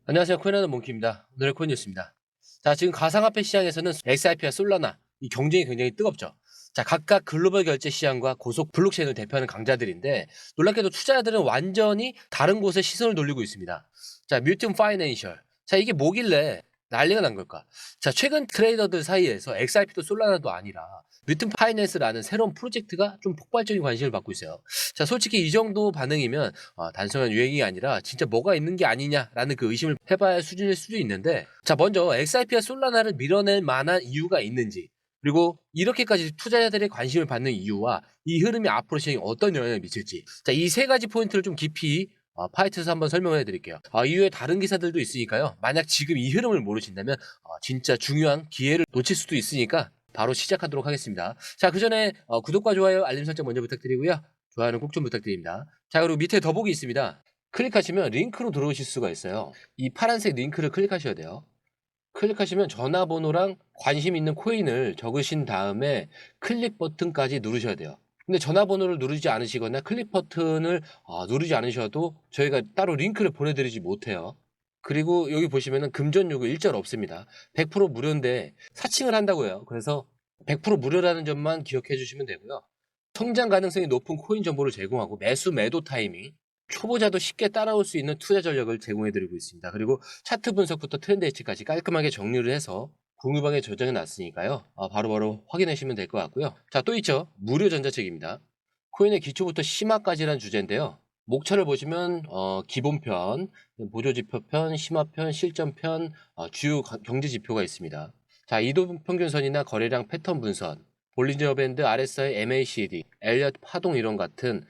안녕하세요. 코인하는 몽키입니다. 오늘의 코인 뉴스입니다. 자, 지금 가상화폐 시장에서는 XRP와 솔라나 이 경쟁이 굉장히 뜨겁죠. 자, 각각 글로벌 결제 시장과 고속 블록체인을 대표하는 강자들인데 놀랍게도 투자자들은 완전히 다른 곳에 시선을 돌리고 있습니다. 자, 뮤튼 파이낸셜. 자, 이게 뭐길래 난리가 난 걸까? 자, 최근 트레이더들 사이에서 XRP도 솔라나도 아니라 뮤튼 파이낸스라는 새로운 프로젝트가 좀 폭발적인 관심을 받고 있어요. 자, 솔직히 이 정도 반응이면 단순한 유행이 아니라 진짜 뭐가 있는 게 아니냐라는 그 의심을 해봐야 할 수준일 수도 있는데, 자, 먼저 XRP와 솔라나를 밀어낼 만한 이유가 있는지, 그리고 이렇게까지 투자자들의 관심을 받는 이유와 이 흐름이 앞으로 시장에 어떤 영향을 미칠지, 자, 이 세 가지 포인트를 좀 깊이 파이트에서 한번 설명을 해드릴게요. 이후에 다른 기사들도 있으니까요. 만약 지금 이 흐름을 모르신다면 진짜 중요한 기회를 놓칠 수도 있으니까 바로 시작하도록 하겠습니다. 자, 그 전에 구독과 좋아요, 알림 설정 먼저 부탁드리고요. 좋아요는 꼭 좀 부탁드립니다. 자, 그리고 밑에 더보기 있습니다. 클릭하시면 링크로 들어오실 수가 있어요. 이 파란색 링크를 클릭하셔야 돼요. 클릭하시면 전화번호랑 관심 있는 코인을 적으신 다음에 클릭 버튼까지 누르셔야 돼요. 근데 전화번호를 누르지 않으시거나 클릭 버튼을 누르지 않으셔도 저희가 따로 링크를 보내드리지 못해요. 그리고 여기 보시면은 금전 요구 일절 없습니다. 100% 무료인데 사칭을 한다고요. 그래서 100% 무료라는 점만 기억해 주시면 되고요. 성장 가능성이 높은 코인 정보를 제공하고 매수 매도 타이밍, 초보자도 쉽게 따라올 수 있는 투자 전략을 제공해 드리고 있습니다. 그리고 차트 분석부터 트렌드 예측까지 깔끔하게 정리를 해서 공유방에 저장해 놨으니까요. 바로바로 확인하시면 될 것 같고요. 자, 또 있죠. 무료 전자책입니다. 코인의 기초부터 심화까지라는 주제인데요. 목차를 보시면 기본편, 보조지표편, 심화편, 실전편, 주요 경제지표가 있습니다. 자, 이동평균선이나 거래량 패턴 분선, 볼린저 밴드, RSI, MACD, 엘리엇 파동 이론 같은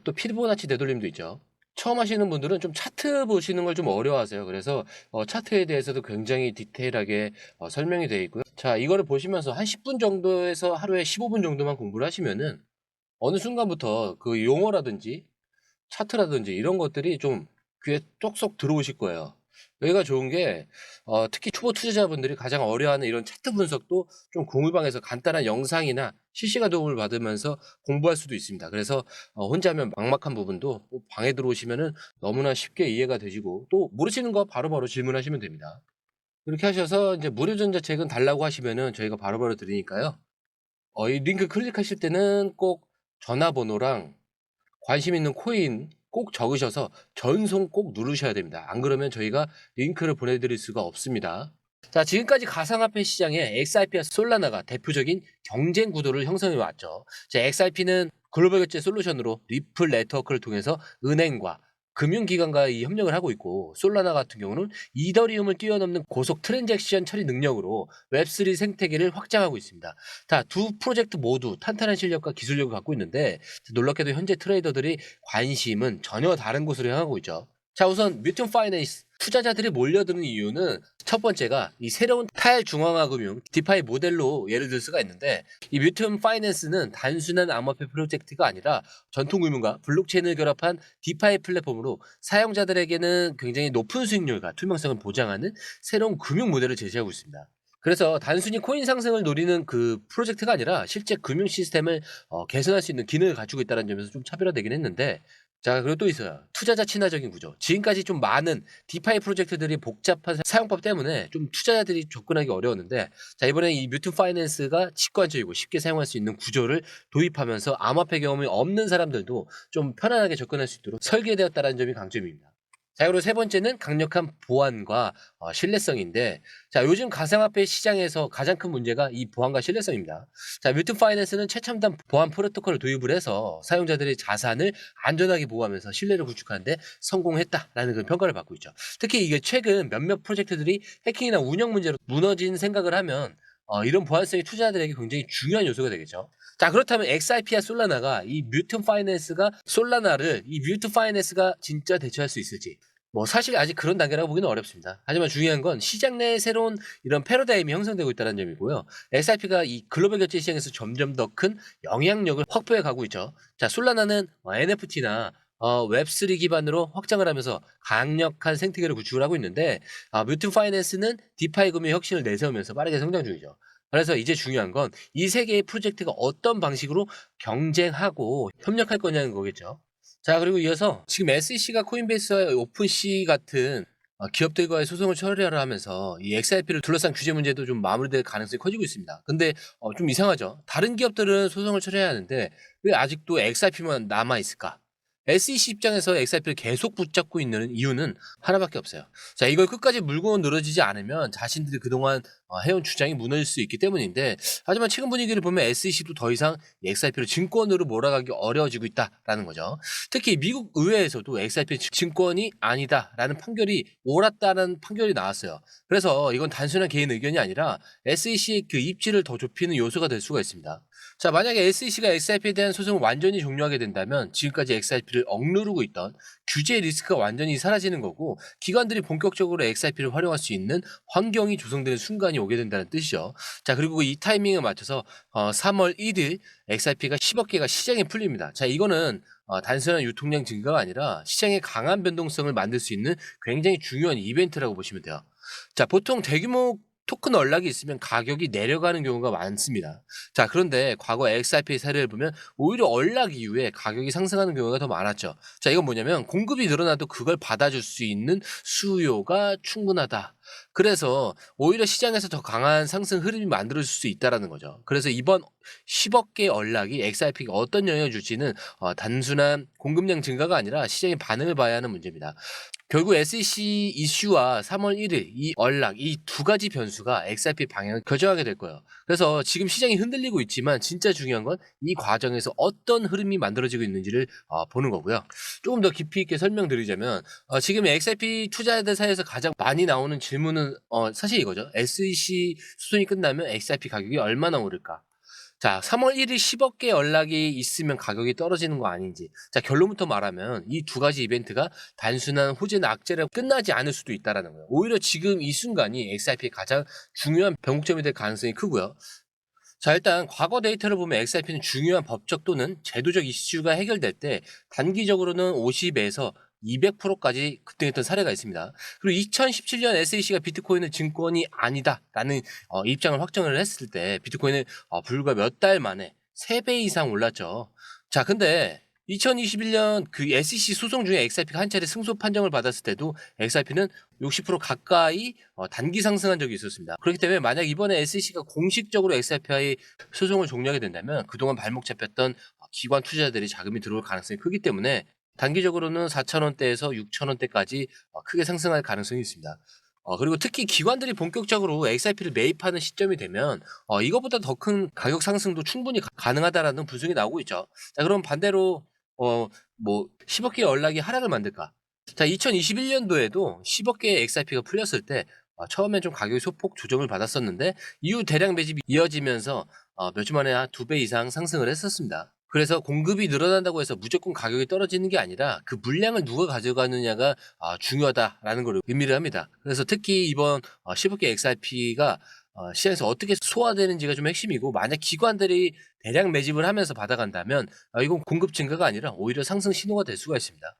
또 피보나치 되돌림도 있죠. 처음 하시는 분들은 좀 차트 보시는 걸 좀 어려워하세요. 그래서 차트에 대해서도 굉장히 디테일하게 설명이 되어 있고요. 자, 이거를 보시면서 한 10분 정도에서 하루에 15분 정도만 공부를 하시면은 어느 순간부터 그 용어라든지 차트라든지 이런 것들이 좀 귀에 쏙쏙 들어오실 거예요. 여기가 좋은 게 특히 초보 투자자분들이 가장 어려워하는 이런 차트 분석도 좀 공유방에서 간단한 영상이나 실시간 도움을 받으면서 공부할 수도 있습니다. 그래서 혼자 하면 막막한 부분도 방에 들어오시면은 너무나 쉽게 이해가 되시고 또 모르시는 거 바로바로 질문하시면 됩니다. 이렇게 하셔서 이제 무료 전자책은 달라고 하시면은 저희가 바로바로 드리니까요. 이 링크 클릭하실 때는 꼭 전화번호랑 관심 있는 코인 꼭 적으셔서 전송 꼭 누르셔야 됩니다. 안 그러면 저희가 링크를 보내드릴 수가 없습니다. 자, 지금까지 가상화폐 시장에 XRP와 솔라나가 대표적인 경쟁 구도를 형성해 왔죠. 자, XRP는 글로벌 결제 솔루션으로 리플 네트워크를 통해서 은행과 금융기관과 이 협력을 하고 있고, 솔라나 같은 경우는 이더리움을 뛰어넘는 고속 트랜잭션 처리 능력으로 웹3 생태계를 확장하고 있습니다. 자, 두 프로젝트 모두 탄탄한 실력과 기술력을 갖고 있는데 놀랍게도 현재 트레이더들이 관심은 전혀 다른 곳으로 향하고 있죠. 자, 우선 뮤튼 파이낸스 투자자들이 몰려드는 이유는 첫 번째가 이 새로운 탈중앙화 금융 디파이 모델로 예를 들 수가 있는데, 이 뮤튼 파이낸스는 단순한 암호화폐 프로젝트가 아니라 전통 금융과 블록체인을 결합한 디파이 플랫폼으로 사용자들에게는 굉장히 높은 수익률과 투명성을 보장하는 새로운 금융 모델을 제시하고 있습니다. 그래서 단순히 코인 상승을 노리는 그 프로젝트가 아니라 실제 금융 시스템을 개선할 수 있는 기능을 갖추고 있다는 점에서 좀 차별화되긴 했는데, 자, 그리고 또 있어요. 투자자 친화적인 구조. 지금까지 좀 많은 디파이 프로젝트들이 복잡한 사용법 때문에 좀 투자자들이 접근하기 어려웠는데, 자, 이번에 이 뮤튼 파이낸스가 직관적이고 쉽게 사용할 수 있는 구조를 도입하면서 암호화폐 경험이 없는 사람들도 좀 편안하게 접근할 수 있도록 설계되었다는 점이 강점입니다. 자, 그리고 세 번째는 강력한 보안과 신뢰성인데, 자, 요즘 가상화폐 시장에서 가장 큰 문제가 이 보안과 신뢰성입니다. 자, 뮤튼 파이낸스는 최첨단 보안 프로토콜을 도입을 해서 사용자들의 자산을 안전하게 보호하면서 신뢰를 구축하는데 성공했다라는 그 평가를 받고 있죠. 특히 이게 최근 몇몇 프로젝트들이 해킹이나 운영 문제로 무너진 생각을 하면 이런 보안성이 투자자들에게 굉장히 중요한 요소가 되겠죠. 자, 그렇다면 XRP와 솔라나가 이 뮤튼 파이낸스가 솔라나를 이 뮤튼 파이낸스가 진짜 대체할 수 있을지, 뭐 사실 아직 그런 단계라고 보기는 어렵습니다. 하지만 중요한 건 시장 내에 새로운 이런 패러다임이 형성되고 있다는 점이고요. XRP가 이 글로벌 결제 시장에서 점점 더 큰 영향력을 확보해 가고 있죠. 자, 솔라나는 NFT나 웹3 기반으로 확장을 하면서 강력한 생태계를 구축을 하고 있는데, 뮤튼 파이낸스는 디파이 금융 혁신을 내세우면서 빠르게 성장 중이죠. 그래서 이제 중요한 건 이 세 개의 프로젝트가 어떤 방식으로 경쟁하고 협력할 거냐는 거겠죠. 자, 그리고 이어서 지금 SEC가 코인베이스와 오픈시 같은 기업들과의 소송을 처리하려 하면서 이 XRP를 둘러싼 규제 문제도 좀 마무리될 가능성이 커지고 있습니다. 근데 좀 이상하죠. 다른 기업들은 소송을 처리해야 하는데 왜 아직도 XRP만 남아 있을까? SEC 입장에서 XRP를 계속 붙잡고 있는 이유는 하나밖에 없어요. 자, 이걸 끝까지 물고 늘어지지 않으면 자신들이 그동안 해온 주장이 무너질 수 있기 때문인데, 하지만 최근 분위기를 보면 SEC도 더 이상 XRP를 증권으로 몰아가기 어려워지고 있다라는 거죠. 특히 미국 의회에서도 XRP 증권이 아니다라는 판결이 옳았다는 판결이 나왔어요. 그래서 이건 단순한 개인 의견이 아니라 SEC의 그 입지를 더 좁히는 요소가 될 수가 있습니다. 자, 만약에 SEC가 XRP에 대한 소송을 완전히 종료하게 된다면 지금까지 XRP를 억누르고 있던 규제 리스크가 완전히 사라지는 거고, 기관들이 본격적으로 XRP를 활용할 수 있는 환경이 조성되는 순간이 오게 된다는 뜻이죠. 자, 그리고 이 타이밍에 맞춰서 3월 1일 XRP가 10억 개가 시장에 풀립니다. 자, 이거는 단순한 유통량 증가가 아니라 시장의 강한 변동성을 만들 수 있는 굉장히 중요한 이벤트라고 보시면 돼요. 자, 보통 대규모 토큰 언락이 있으면 가격이 내려가는 경우가 많습니다. 자, 그런데 과거 XRP 사례를 보면 오히려 언락 이후에 가격이 상승하는 경우가 더 많았죠. 자, 이건 뭐냐면 공급이 늘어나도 그걸 받아줄 수 있는 수요가 충분하다. 그래서 오히려 시장에서 더 강한 상승 흐름이 만들어질 수 있다는 거죠. 그래서 이번 10억 개 언락이 XRP가 어떤 영향을 줄지는 단순한 공급량 증가가 아니라 시장의 반응을 봐야 하는 문제입니다. 결국 SEC 이슈와 3월 1일 이 언락, 이 두 가지 변수가 XRP 방향을 결정하게 될 거예요. 그래서 지금 시장이 흔들리고 있지만 진짜 중요한 건 이 과정에서 어떤 흐름이 만들어지고 있는지를 보는 거고요. 조금 더 깊이 있게 설명드리자면 지금 XRP 투자자들 사이에서 가장 많이 나오는 질문은 사실 이거죠. SEC 소송이 끝나면 XRP 가격이 얼마나 오를까? 자, 3월 1일 10억 개 연락이 있으면 가격이 떨어지는 거 아닌지. 자, 결론부터 말하면 이 두 가지 이벤트가 단순한 호재나 악재로 끝나지 않을 수도 있다는 거예요. 오히려 지금 이 순간이 XRP의 가장 중요한 변곡점이 될 가능성이 크고요. 자, 일단 과거 데이터를 보면 XRP는 중요한 법적 또는 제도적 이슈가 해결될 때 단기적으로는 50에서 200%까지 급등했던 사례가 있습니다. 그리고 2017년 SEC가 비트코인은 증권이 아니다라는 입장을 확정을 했을 때 비트코인은 불과 몇 달 만에 3배 이상 올랐죠. 자, 근데 2021년 그 SEC 소송 중에 XRP가 한 차례 승소 판정을 받았을 때도 XRP는 60% 가까이 단기 상승한 적이 있었습니다. 그렇기 때문에 만약 이번에 SEC가 공식적으로 XRP와의 소송을 종료하게 된다면 그동안 발목 잡혔던 기관 투자자들이 자금이 들어올 가능성이 크기 때문에 단기적으로는 4,000원대에서 6,000원대까지 크게 상승할 가능성이 있습니다. 그리고 특히 기관들이 본격적으로 XRP를 매입하는 시점이 되면 이것보다 더 큰 가격 상승도 충분히 가능하다라는 분석이 나오고 있죠. 자, 그럼 반대로 뭐 10억 개의 언락이 하락을 만들까? 자, 2021년도에도 10억 개의 XRP가 풀렸을 때 처음엔 좀 가격이 소폭 조정을 받았었는데 이후 대량 매집이 이어지면서 몇 주 만에 한 2배 이상 상승을 했었습니다. 그래서 공급이 늘어난다고 해서 무조건 가격이 떨어지는 게 아니라 그 물량을 누가 가져가느냐가 중요하다라는 걸 의미를 합니다. 그래서 특히 이번 10억 개 XRP가 시장에서 어떻게 소화되는지가 좀 핵심이고, 만약 기관들이 대량 매집을 하면서 받아간다면 이건 공급 증가가 아니라 오히려 상승 신호가 될 수가 있습니다.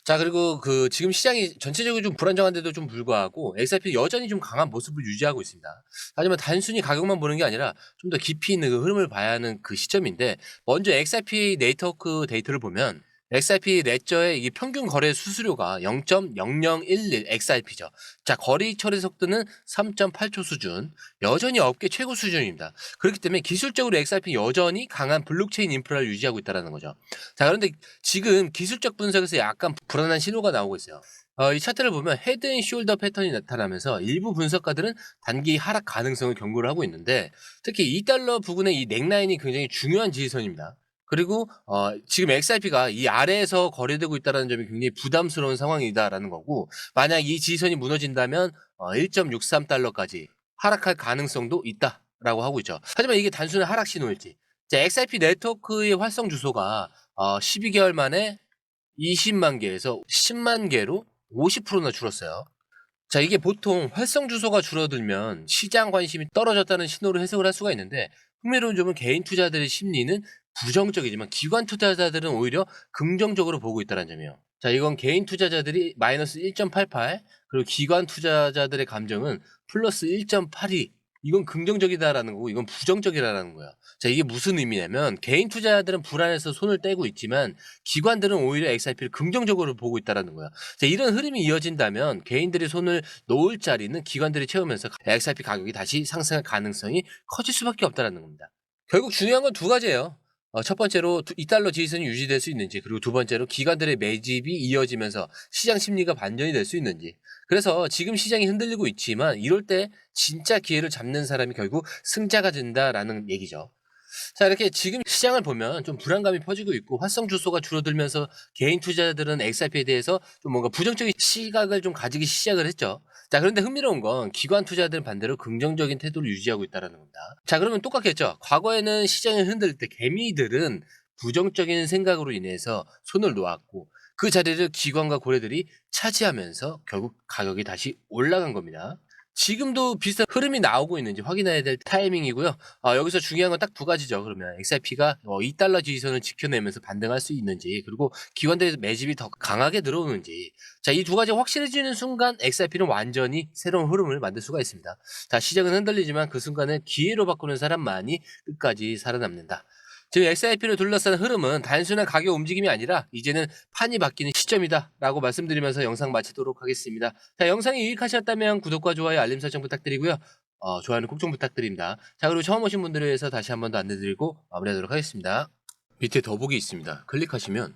자, 그리고 그 지금 시장이 전체적으로 좀 불안정한데도 좀 불구하고 XRP 여전히 좀 강한 모습을 유지하고 있습니다. 하지만 단순히 가격만 보는 게 아니라 좀 더 깊이 있는 그 흐름을 봐야 하는 그 시점인데, 먼저 XRP 네트워크 데이터를 보면 XRP 레저의 이 평균 거래 수수료가 0.0011 XRP죠. 자, 거래 처리 속도는 3.8초 수준, 여전히 업계 최고 수준입니다. 그렇기 때문에 기술적으로 XRP 여전히 강한 블록체인 인프라를 유지하고 있다는 거죠. 자, 그런데 지금 기술적 분석에서 약간 불안한 신호가 나오고 있어요. 이 차트를 보면 헤드 앤 숄더 패턴이 나타나면서 일부 분석가들은 단기 하락 가능성을 경고를 하고 있는데, 특히 2달러 부근의 이 넥라인이 굉장히 중요한 지지선입니다. 그리고 지금 XRP가 이 아래에서 거래되고 있다는 점이 굉장히 부담스러운 상황이다라는 거고, 만약 이 지지선이 무너진다면 1.63달러까지 하락할 가능성도 있다라고 하고 있죠. 하지만 이게 단순한 하락 신호일지. 자, XRP 네트워크의 활성 주소가 12개월 만에 20만 개에서 10만 개로 50%나 줄었어요. 자, 이게 보통 활성 주소가 줄어들면 시장 관심이 떨어졌다는 신호로 해석을 할 수가 있는데, 흥미로운 점은 개인 투자자들의 심리는 부정적이지만 기관 투자자들은 오히려 긍정적으로 보고 있다는 점이에요. 자, 이건 개인 투자자들이 마이너스 1.88, 그리고 기관 투자자들의 감정은 플러스 1.82 이건 긍정적이다라는 거고 이건 부정적이라는 거야. 자, 이게 무슨 의미냐면 개인 투자자들은 불안해서 손을 떼고 있지만 기관들은 오히려 XRP를 긍정적으로 보고 있다라는 거야. 자, 이런 흐름이 이어진다면 개인들이 손을 놓을 자리는 기관들이 채우면서 XRP 가격이 다시 상승할 가능성이 커질 수밖에 없다라는 겁니다. 결국 중요한 건 두 가지예요. 첫 번째로 2달러 지지선이 유지될 수 있는지, 그리고 두 번째로 기관들의 매집이 이어지면서 시장 심리가 반전이 될 수 있는지. 그래서 지금 시장이 흔들리고 있지만 이럴 때 진짜 기회를 잡는 사람이 결국 승자가 된다라는 얘기죠. 자, 이렇게 지금 시장을 보면 좀 불안감이 퍼지고 있고 활성 주소가 줄어들면서 개인 투자자들은 XRP에 대해서 좀 뭔가 부정적인 시각을 좀 가지기 시작을 했죠. 자, 그런데 흥미로운 건 기관 투자자들은 반대로 긍정적인 태도를 유지하고 있다는 겁니다. 자, 그러면 똑같겠죠. 과거에는 시장을 흔들 때 개미들은 부정적인 생각으로 인해서 손을 놓았고 그 자리를 기관과 고래들이 차지하면서 결국 가격이 다시 올라간 겁니다. 지금도 비슷한 흐름이 나오고 있는지 확인해야 될 타이밍이고요. 여기서 중요한 건 딱 두 가지죠. 그러면 XRP가 2달러 지지선을 지켜내면서 반등할 수 있는지, 그리고 기관들의 매집이 더 강하게 들어오는지. 자, 이 두 가지가 확실해지는 순간 XRP는 완전히 새로운 흐름을 만들 수가 있습니다. 자, 시장은 흔들리지만 그 순간을 기회로 바꾸는 사람만이 끝까지 살아남는다. 지금 XRP를 둘러싼 흐름은 단순한 가격 움직임이 아니라 이제는 판이 바뀌는 시점이다 라고 말씀드리면서 영상 마치도록 하겠습니다. 자, 영상이 유익하셨다면 구독과 좋아요, 알림 설정 부탁드리고요. 좋아요는 꼭 좀 부탁드립니다. 자, 그리고 처음 오신 분들을 위해서 다시 한 번 더 안내드리고 마무리하도록 하겠습니다. 밑에 더보기 있습니다. 클릭하시면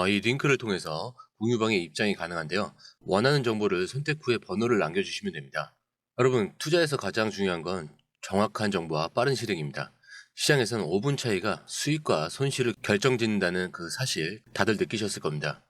이 링크를 통해서 공유방에 입장이 가능한데요. 원하는 정보를 선택 후에 번호를 남겨주시면 됩니다. 여러분, 투자에서 가장 중요한 건 정확한 정보와 빠른 실행입니다. 시장에서는 5분 차이가 수익과 손실을 결정짓는다는 그 사실 다들 느끼셨을 겁니다.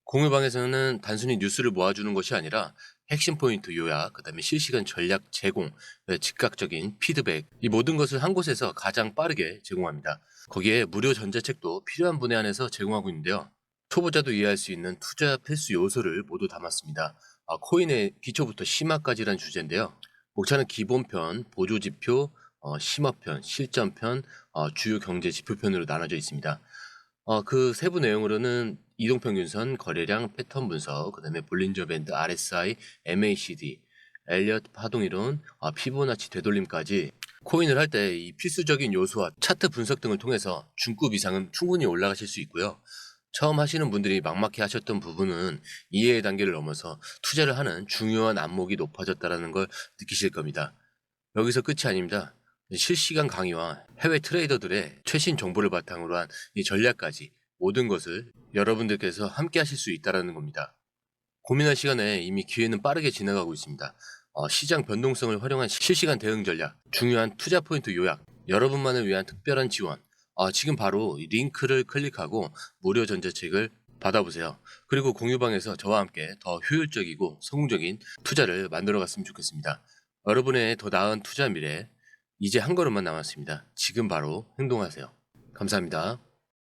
공유방에서는 단순히 뉴스를 모아주는 것이 아니라 핵심 포인트 요약, 그 다음에 실시간 전략 제공, 즉각적인 피드백, 이 모든 것을 한 곳에서 가장 빠르게 제공합니다. 거기에 무료 전자책도 필요한 분에 한해서 제공하고 있는데요. 초보자도 이해할 수 있는 투자 필수 요소를 모두 담았습니다. 코인의 기초부터 심화까지란 주제인데요. 목차는 기본편, 보조지표, 심화편, 실전편, 주요 경제 지표편으로 나눠져 있습니다. 그 세부 내용으로는 이동평균선, 거래량, 패턴 분석, 그 다음에 볼린저 밴드, RSI, MACD, 엘리엇 파동이론, 피보나치 되돌림까지 코인을 할 때 이 필수적인 요소와 차트 분석 등을 통해서 중급 이상은 충분히 올라가실 수 있고요. 처음 하시는 분들이 막막해 하셨던 부분은 이해의 단계를 넘어서 투자를 하는 중요한 안목이 높아졌다는 걸 느끼실 겁니다. 여기서 끝이 아닙니다. 실시간 강의와 해외 트레이더들의 최신 정보를 바탕으로 한 이 전략까지 모든 것을 여러분들께서 함께 하실 수 있다는 겁니다. 고민할 시간에 이미 기회는 빠르게 지나가고 있습니다. 시장 변동성을 활용한 실시간 대응 전략, 중요한 투자 포인트 요약, 여러분만을 위한 특별한 지원. 지금 바로 이 링크를 클릭하고 무료 전자책을 받아보세요. 그리고 공유방에서 저와 함께 더 효율적이고 성공적인 투자를 만들어 갔으면 좋겠습니다. 여러분의 더 나은 투자 미래, 이제 한 걸음만 남았습니다. 지금 바로 행동하세요. 감사합니다.